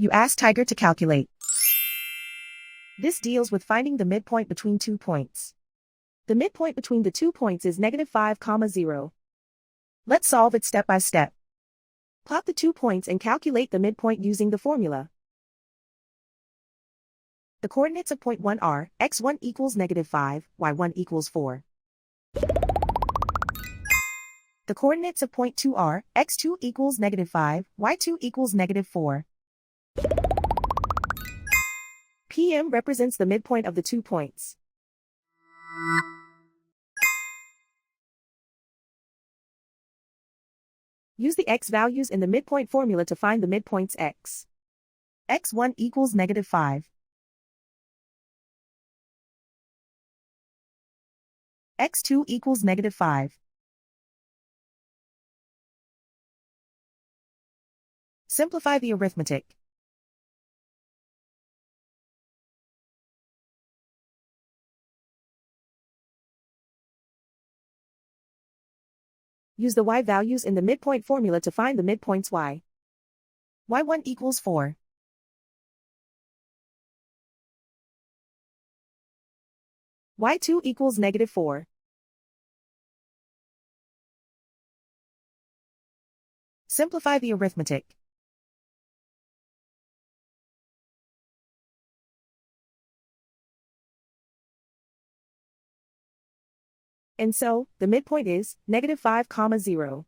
You ask Tiger to calculate. This deals with finding the midpoint between 2 points. The midpoint between the 2 points is -5, 0. Let's solve it step by step. Plot the 2 points and calculate the midpoint using the formula. The coordinates of point 1 are x1 equals -5, y1 equals 4. The coordinates of point 2 are x2 equals -5, y2 equals -4. PM represents the midpoint of the 2 points. Use the x values in the midpoint formula to find the midpoints x. x1 equals -5. x2 equals -5. Simplify the arithmetic. Use the y values in the midpoint formula to find the midpoints y. y1 equals 4. y2 equals -4. Simplify the arithmetic. And so, the midpoint is -5, 0.